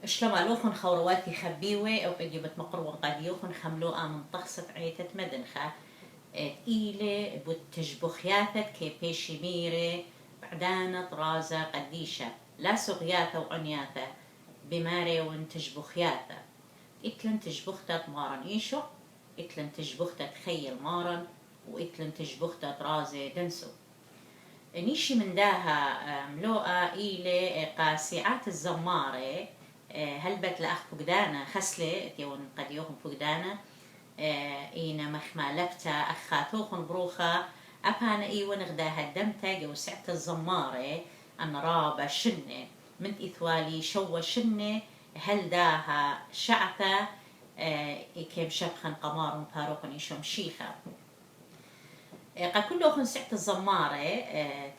شلما لوخن خورواتي خبيوة أو إجابت مقروة قديوخن خملوءة من طخصة عيتة مدنخة إيلة بتجبخياثة كي بيشي ميري بعدانة طرازة قديشة لا سغياثة وعنياثة بماري وانتجبخياثة إتلن تجبختة مارن إيشو إتلن تجبختة تخيل مارن وإتلن تجبختة طرازة دنسو نيشي من داها ملوءة إيلة قاسعات الزمارة هلبت لأخ فقدانا خسلة تيون قد يوخن فقدانا إينا مخما لبتا أخاتوخن بروخة أبانا إيوان غداها الدمتا جو سعة الزمارة أن رابا شنة من إثوالي شوى شنة هل داها شعثة كيم شبخن قمار مفاروخن إيشوم شيخة كله سعة الزمارة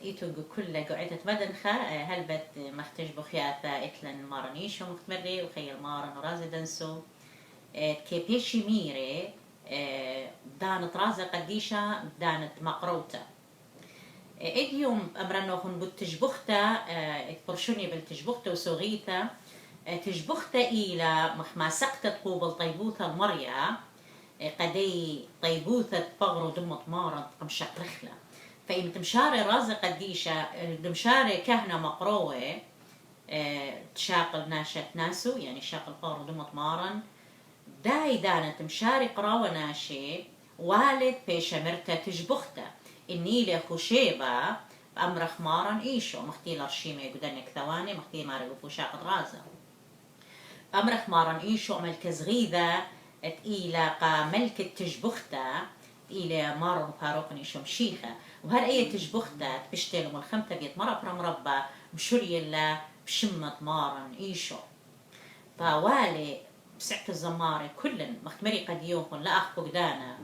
إيتو كل قعدة مدنخة هلبت مختج بخياثة إتلن مارنيشو مختمري وخيل مارن ورازدنسو كي بيشي ميري دانت رازة قديشة دانت مقروطة إديوم أمرنوخن بتجبختا برشوني بالتجبختا وسوغيتا تجبختا إلى مخما سقطت قوبل طيبوثة المريا قدي طيبوثة بغرو دمت مارن قمشق رخلة فإن تمشاري رازة قديشة تمشاري كهنة مقروة تشاقل ناشت ناسو يعني شاقل بغرو دمت مارن داي دانا تمشاري قراوة ناشي والد بيشا مرتا تجبختا النيلة خشيبة بأمرخ مارن إيشو مختي لرشيمة قدنك ثواني مختي ماري وفوشاق غازة أمرخ مارن إيشو عمل كزغيذة إلى قا ملكة تجبختا إلى مارن فاروق إيشو مشيخة وهر أي تجبختا بشتلو الخمتة بيت مربى مشوري الله بشمة مارن إيشو فوالي بسعة الزمارة كلن مختمري قد يوخن لا أخ فقدانا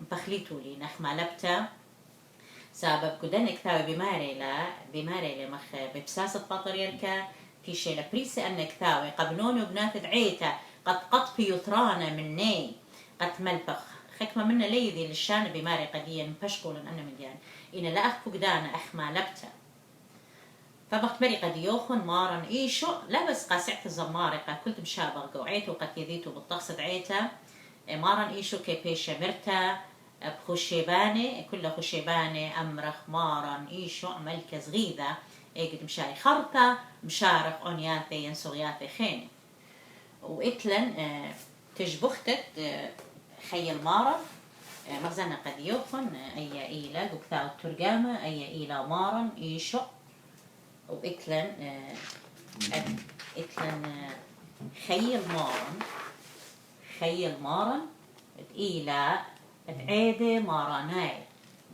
مبخليتو لي نخ مالبتا سبب كدنك ثاوي بماري مخ ببساسة بطريركا تيشي لبريسي أنك ثاوي قبنوني وبنات دعيتا قد قطفي يطرانا مني قد ملبخ خكمة منا ليذي للشان بماري قديا مبشكولا أنا من جان إن لا أخ فقدانا أخ مالبتا فبختمري قد يوخن مارن إيشو لا بس قاسعة الزمارقة كنت مشابه قوعيته وقد يذيتو بالطقس دعيتا مارن إيشو كي بيشا مرتا بخشيباني كل خشيباني أمرخ مارن إيشو ملكة صغيرة قد مشاري خرطة مشارك عنياثي ينسوغياثي خيني وإتلن تجبختت خيل مارن مغزانا قد يوخن أي إيلا قبثاو الترقامة أي إيلا مارن إيشو وإتلن خيل مارن إلى عيدة مارناي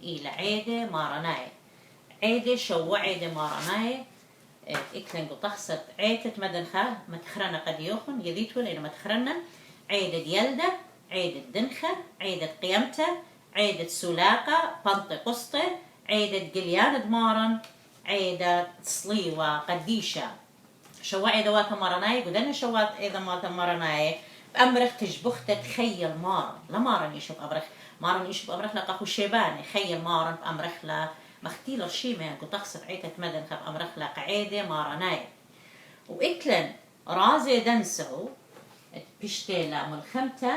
إلى عيدة مارناي عيدة شو عيدة مارناي إتلن قطخصت عيدة مدنخة متخرنا قد يوخن يذيتو لأنه متخرنا عيدة ديالدة عيدة دنخة عيدة قيمتة عيدة سلاقة بنط قسطة عيدة قليان دمارن عيدة صليوة قديشة شو عيدة واتا مارناي قدنا شو عيدة واتا مارناي بأمرخ تجبخت تخيل مارن لا مارن يشوف أبرخ مارن يشوف أبرخ لقا خشيباني خيل مارن بأمرخ لا مختيل رشيمة قد تقصد عيتة مدن خب أمرخ لا قعيدة مارناي وإتلن رازي دنسو بيشتيلا ملخمتة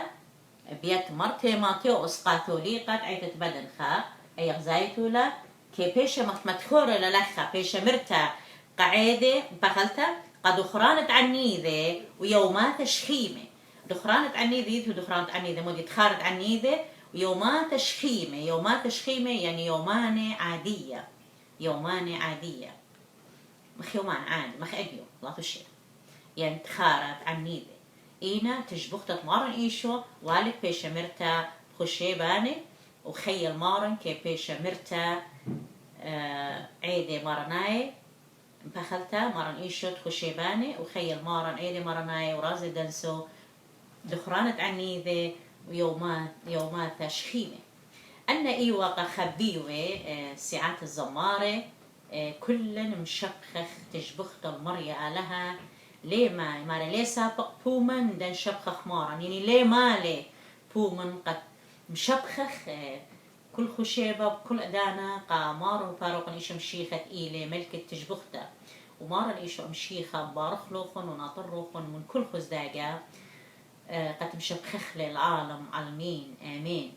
بيت مرتي ماتيو أسقاثوليقات عيتة مدن خا أي غزايتولا كي بيشة متخورة للخا بيشة مرتا قعيدة بخلتا قد خرانت عنيذة ويومات شخيمة دخرانت عنيذة ودخرانت عنيذة مودي تخارت عنيذة ويومات شخيمة يعني يومان عادية مخ يومان عادي مخ أجيو لا تشير يعني تخارت عنيذة إينا تجبختت مارن إيشو والد بيشة مرتا خشيباني وخيل مارن كي بيشة مرتا عيدة مارناي بخلتا مارن إيشو تخشيباني وخيل مارن عيدة مارناي ورازي دنسو دخرانت عنيذة ويومات شخيمة أن إيواقع خبيوة ساعات الزمارة كلن مشبخخ تجبخت المريا لها ليه ما ليه سابق بومن دن شبخخ مارا يعني ليه مالي بومن قد مشبخخ كل خشيبة بكل أدانا قامار وفاروق إيش مشيخة إيلي ملكة تجبخته ومارن إيشو مشيخة بارخ لوخن وناطر روخن من كل خزداقة قد مشبخخ للعالم علمين آمين.